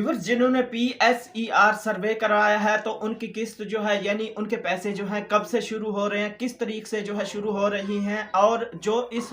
Viewers जिन्होंने पीएसईआर सर्वे करवाया है तो उनकी किस्त जो है यानी उनके पैसे जो है कब से शुरू हो रहे हैं, किस तरीके से जो है शुरू हो रही हैं, और जो इस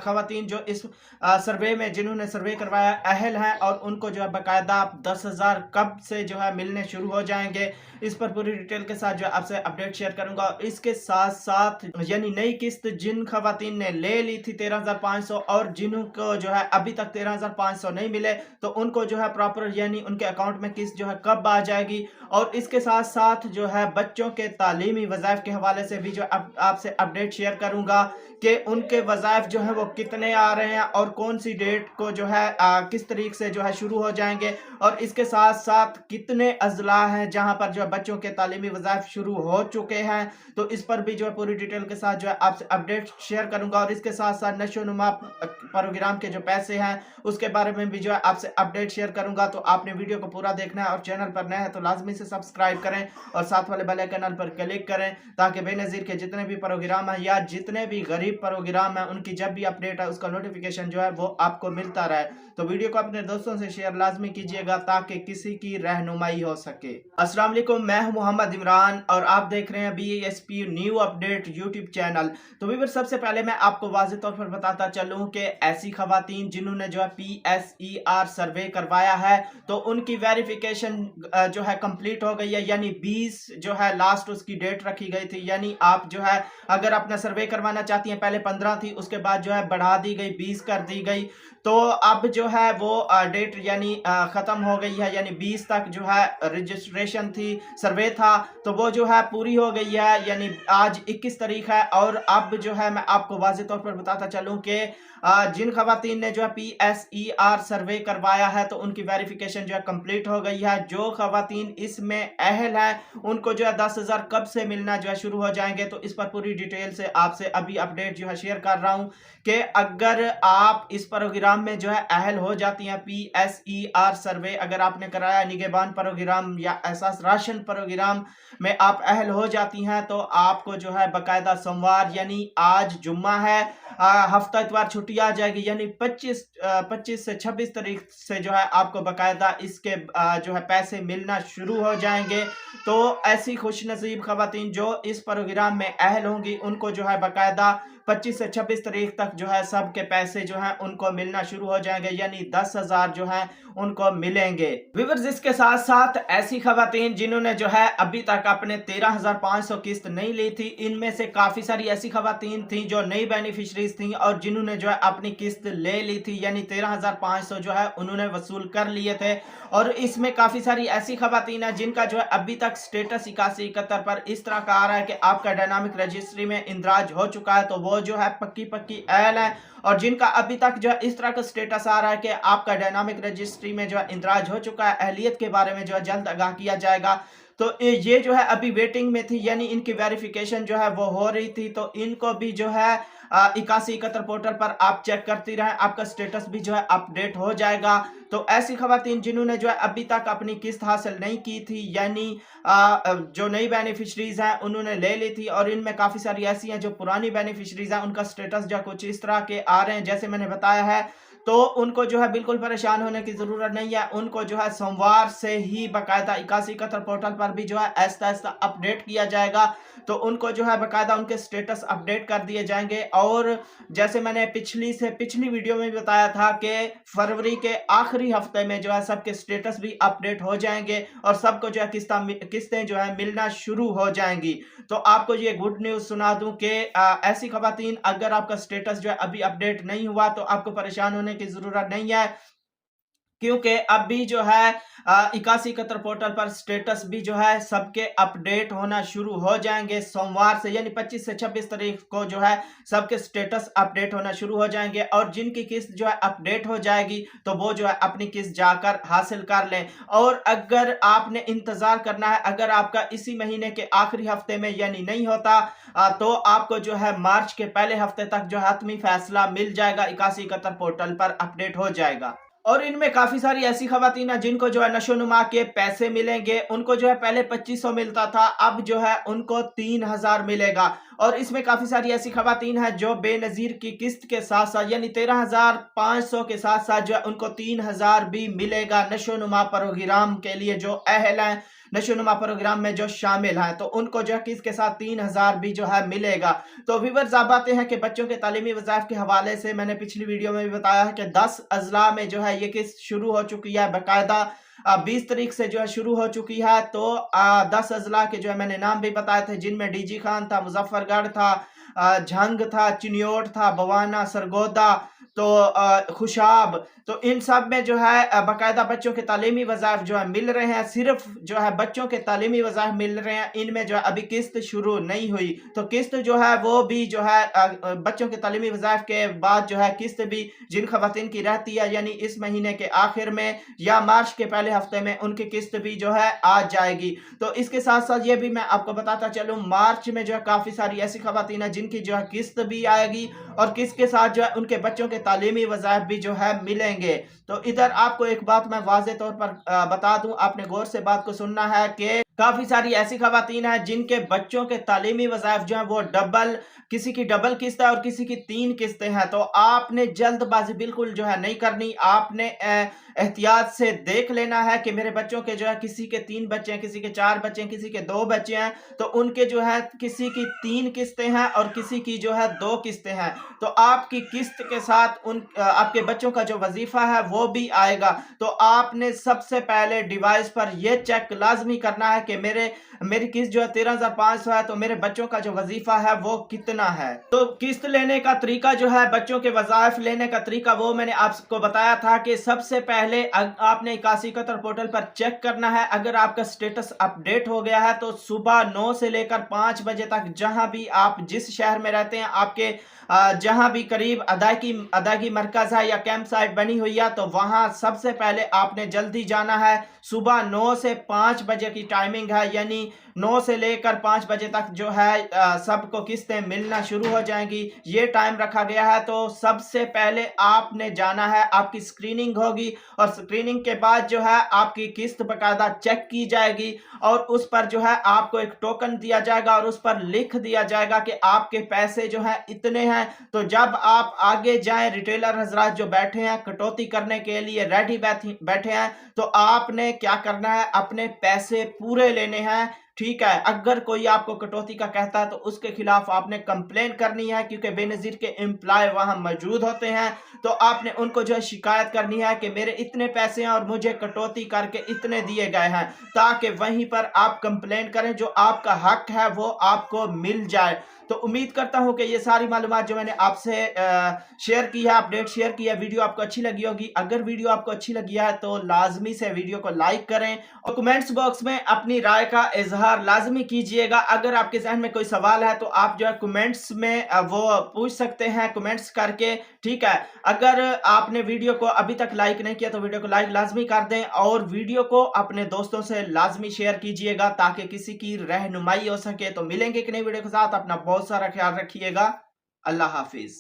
खवातीन जो इस सर्वे में जिन्होंने सर्वे करवाया अहल हैं और उनको जो है बाकायदा 10,000 कब से जो है मिलने शुरू हो जाएंगे, इस पर पूरी डिटेल के साथ जो है आपसे अपडेट शेयर करूंगा। और इसके साथ साथ यानी नई किस्त जिन खवातीन ने ले ली थी 13,500 और जिनको जो है अभी तक 13,500 नहीं मिले तो उनको जो है प्रॉपर यानी उनके अकाउंट में किस्त जो है कब आ जाएगी, और इसके साथ साथ जो है बच्चों के तालीमी वज़ाइफ के हवाले से भी जो आपसे अपडेट शेयर करूंगा कि उनके वज़ाइफ जो है वो कितने आ रहे हैं और कौन सी डेट को जो है किस तरीके से जो है शुरू हो जाएंगे, और इसके साथ साथ कितने अजला हैं जहां पर जो है बच्चों के तालीमी वज़ाइफ शुरू हो चुके हैं। तो इस पर भी जो है पूरी डिटेल के साथ जो है आपसे अपडेट शेयर करूंगा, और इसके साथ साथ नशोनुमा प्रोग्राम के जो पैसे हैं उसके बारे में भी जो है आपसे अपडेट शेयर करूंगा। तो आपने वीडियो को पूरा देखना है और चैनल पर नए हैं तो लाजमी से सब्सक्राइब करें और साथ वाले बेल आइकन पर क्लिक करें ताकि बेनज़ीर के जितने भी प्रोग्राम है या जितने भी गरीब प्रोग्राम है उनकी जब भी अपडेट है उसका नोटिफिकेशन जो है वो आपको मिलता रहे। तो वीडियो को अपने दोस्तों से शेयर लाजमी कीजिएगा ताकि किसी की रहनुमाई हो सके। अस्सलाम वालेकुम, मैं हूं मोहम्मद इमरान और आप देख रहे हैं BASP new update YouTube channel. तो व्यूअर सबसे पहले मैं आपको वाज़ेह तौर पर बताता चलूं कि ऐसी खवातीन जिन्होंने जो है PSER सर्वे करवाया है तो उनकी वेरिफिकेशन जो है कंप्लीट हो गई है, यानी 20 जो है लास्ट उसकी डेट रखी गई थी। यानी आप जो है अगर अपना सर्वे करवाना चाहती हैं, पहले 15 थी उसके बाद जो है बढ़ा दी गई 20 कर दी गई, तो अब जो है वो डेट यानी ख़त्म हो गई है, यानी 20 तक जो है रजिस्ट्रेशन थी, सर्वे था, तो वो जो है पूरी हो गई है, यानी आज 21 तारीख है। और अब जो है मैं आपको वाज़ेह तौर पर बताता चलूँ कि जिन खवातीन ने जो है PSER सर्वे करवाया है तो उनकी वेरिफिकेशन जो है कंप्लीट हो गई है। जो खवातीन इसमें अहल है उनको जो है 10,000 कब से मिलना जो है शुरू हो जाएंगे, तो इस पर पूरी डिटेल से आपसे अभी अपडेट जो है शेयर कर रहा हूँ कि अगर आप इस प्रोग्राम में जो है अहल हो जाती हैं, PSER सर्वे अगर आपने कराया, निगहबान प्रोग्राम या एहसास राशन प्रोग्राम में आप अहल हो जाती हैं तो आपको जो है बाकायदा सोमवार यानी आज जुम्मा है, हफ्ता इतवार छुट्टी आ जाएगी, यानी 25 से 26 तारीख से जो है आपको बाकायदा इसके जो है पैसे मिलना शुरू हो जाएंगे। तो ऐसी खुशनसीब खवातीन जो इस प्रोग्राम में अहल होंगी उनको जो है बाकायदा 25 से 26 तारीख तक जो है सबके पैसे जो हैं उनको मिलना शुरू हो जाएंगे, यानी 10,000 जो हैं उनको मिलेंगे। व्यूअर्स इसके साथ साथ ऐसी खवातीन जिन्होंने जो है अभी तक अपने 13,500 किस्त नहीं ली थी, इनमें से काफी सारी ऐसी खवातीन थी जो नई बेनिफिशरीज थी और जिन्होंने जो है अपनी किस्त ले ली थी, यानी 13,500 जो है उन्होंने वसूल कर लिए थे। और इसमें काफी सारी ऐसी खवातीन है जिनका जो है अभी तक स्टेटस 8171 पर इस तरह का आ रहा है कि आपका डायनामिक रजिस्ट्री में इंदराज हो चुका है, तो वो जो है पक्की अहल है। और जिनका अभी तक जो है इस तरह का स्टेटस आ रहा है कि आपका डायनामिक रजिस्ट्री में जो है इंदराज हो चुका है, अहलियत के बारे में जो है जल्द आगाह किया जाएगा। तो ये जो है अभी वेटिंग में थी, यानी इनकी वेरिफिकेशन जो है वो हो रही थी, तो इनको भी जो है 8171 पोर्टल पर आप चेक करती रहें, आपका स्टेटस भी जो है अपडेट हो जाएगा। तो ऐसी खवातीन जिन्होंने जो है अभी तक अपनी किस्त हासिल नहीं की थी, यानी जो नई बेनिफिशरीज हैं उन्होंने ले ली थी, और इनमें काफ़ी सारी ऐसी हैं जो पुरानी बेनिफिशरीज हैं, उनका स्टेटस जो कुछ इस तरह के आ रहे हैं जैसे मैंने बताया है। तो उनको जो है बिल्कुल परेशान होने की ज़रूरत नहीं है, उनको जो है सोमवार से ही बाकायदा 8171 पोर्टल पर भी जो है आहिस्ता आहिस्ता अपडेट किया जाएगा, तो उनको जो है बाकायदा उनके स्टेटस अपडेट कर दिए जाएंगे। और जैसे मैंने पिछली वीडियो में भी बताया था कि फरवरी के आखिरी हफ्ते में जो है सबके स्टेटस भी अपडेट हो जाएंगे और सबको जो है किस्तें जो है मिलना शुरू हो जाएंगी। तो आपको ये गुड न्यूज़ सुना दूं कि ऐसी खवातीन अगर आपका स्टेटस जो है अभी अपडेट नहीं हुआ तो आपको परेशान होने की जरूरत नहीं है, क्योंकि अभी जो है 8171 पोर्टल पर स्टेटस भी जो है सबके अपडेट होना शुरू हो जाएंगे सोमवार से, यानी 25 से 26 तारीख को जो है सबके स्टेटस अपडेट होना शुरू हो जाएंगे। और जिनकी किस्त जो है अपडेट हो जाएगी तो वो जो है अपनी किस्त जाकर हासिल कर लें। और अगर आपने इंतजार करना है, अगर आपका इसी महीने के आखिरी हफ्ते में यानी नहीं होता तो आपको जो है मार्च के पहले हफ्ते तक जो है हतमी फैसला मिल जाएगा, 8171 पोर्टल पर अपडेट हो जाएगा। और इनमें काफ़ी सारी ऐसी ख़वातीन हैं जिनको जो है नशोनुमा के पैसे मिलेंगे। उनको जो है पहले 2500 मिलता था, अब जो है उनको 3000 मिलेगा। और इसमें काफ़ी सारी ऐसी ख़वातीन हैं जो बेनज़ीर की किस्त के साथ-साथ यानी 13,500 के साथ-साथ जो है उनको 3000 भी मिलेगा नशोनुमा प्रोग्राम के लिए जो अहल हैं, नशोनुमा प्रोग्राम में जो शामिल हैं, तो उनको जो है किसके साथ 3000 भी जो है मिलेगा। तो व्यूअर्स आप बातें हैं कि बच्चों के तालीमी वज़ाइफ के हवाले से मैंने पिछली वीडियो में भी बताया है कि 10 अज़ला में जो है ये किस्त शुरू हो चुकी है, बाकायदा 20 तारीख से जो है शुरू हो चुकी है। तो 10 अज़ला के जो है मैंने नाम भी बताए थे, जिनमें डीजी खान था, मुजफ्फरगढ़ था, झंग था, चिन्योट था, बवाना, सरगोदा, तो खुशाब, तो इन सब में जो है बाकायदा बच्चों के तालीमी वज़ाइफ जो है मिल रहे हैं। सिर्फ जो है बच्चों के तालीमी वज़ाइफ मिल रहे हैं, इनमें जो है अभी किस्त शुरू नहीं हुई। तो किस्त जो है वो भी जो है बच्चों के तालीमी वज़ाइफ के बाद जो है किस्त भी जिन ख़वातीन की रहती है, यानी इस महीने के आखिर में या मार्च के पहले हफ्ते में उनकी किस्त भी जो है आ जाएगी। तो इसके साथ साथ ये भी मैं आपको बताता चलूँ, मार्च में जो है काफ़ी सारी ऐसी ख़वातीन है जिनकी जो है किस्त भी आएगी और किस्त के साथ जो है उनके बच्चों के तालीमी वज़ाइफ भी जो है मिलेंगे। तो इधर आपको एक बात मैं वाज़े तौर पर बता दूं, आपने गौर से बात को सुनना है कि काफ़ी सारी ऐसी ख़वातीन हैं जिनके बच्चों के तालीमी वज़ाइफ जो हैं वो डबल, किसी की डबल किस्त है और किसी की 3 किस्तें हैं। तो आपने जल्दबाज़ी बिल्कुल जो है नहीं करनी, आपने एहतियात से देख लेना है कि मेरे बच्चों के जो है किसी के 3 बच्चे हैं, किसी के 4 बच्चे हैं, किसी के 2 बच्चे हैं, तो उनके जो है किसी की 3 किस्तें हैं और किसी की जो है 2 किस्तें हैं। तो आपकी किस्त के साथ आपके बच्चों का जो वजीफा है वो भी आएगा। तो आपने सबसे पहले डिवाइस पर यह चेक लाजमी करना है कि मेरी किस्त जो है 13,500 है, तो मेरे बच्चों का जो वजीफा है वो कितना है। तो किस्त लेने का तरीका जो है, बच्चों के वज़ाइफ लेने का तरीका, वो मैंने आपको बताया था कि सबसे पहले आपने 8171 पोर्टल पर चेक करना है। अगर आपका स्टेटस अपडेट हो गया है तो सुबह 9 से लेकर 5 बजे तक जहां भी आप जिस शहर में रहते हैं, आपके जहां भी करीब अदायगी मरकज है या कैंप साइट बनी हुई है, तो वहां सबसे पहले आपने जल्दी जाना है। सुबह 9 से 5 बजे की टाइमिंग है, यानी 9 से लेकर 5 बजे तक जो है सबको किस्तें मिलना शुरू हो जाएंगी, ये टाइम रखा गया है। तो सबसे पहले आपने जाना है, आपकी स्क्रीनिंग होगी और स्क्रीनिंग के बाद जो है आपकी किस्त बाकायदा चेक की जाएगी और उस पर जो है आपको एक टोकन दिया जाएगा और उस पर लिख दिया जाएगा कि आपके पैसे जो है इतने हैं। तो जब आप आगे जाएं, रिटेलर हजरात जो बैठे हैं कटौती करने के लिए रेडी बैठे हैं, तो आपने क्या करना है, अपने पैसे पूरे लेने हैं। ठीक है, अगर कोई आपको कटौती का कहता है तो उसके खिलाफ आपने कंप्लेन करनी है, क्योंकि बेनजीर के एम्प्लॉय वहां मौजूद होते हैं। तो आपने उनको जो है शिकायत करनी है कि मेरे इतने पैसे हैं और मुझे कटौती करके इतने दिए गए हैं, ताकि वहीं पर आप कंप्लेन करें, जो आपका हक है वो आपको मिल जाए। तो उम्मीद करता हूं कि ये सारी मालूमात जो मैंने आपसे शेयर की है, अपडेट शेयर की है, वीडियो आपको अच्छी लगी होगी। अगर वीडियो आपको अच्छी लगी है तो लाजमी से वीडियो को लाइक करें और कमेंट्स बॉक्स में अपनी राय का इजहार लाजमी कीजिएगा। अगर आपके जहन में कोई सवाल है तो आप जो है कमेंट्स में वो पूछ सकते हैं, कमेंट्स करके। ठीक है, अगर आपने वीडियो को अभी तक लाइक नहीं किया तो वीडियो को लाइक लाजमी कर दें और वीडियो को अपने दोस्तों से लाजमी शेयर कीजिएगा ताकि किसी की रहनुमाई हो सके। तो मिलेंगे एक नई वीडियो के साथ, अपना बहुत सारा ख्याल रखिएगा। अल्लाह हाफिज।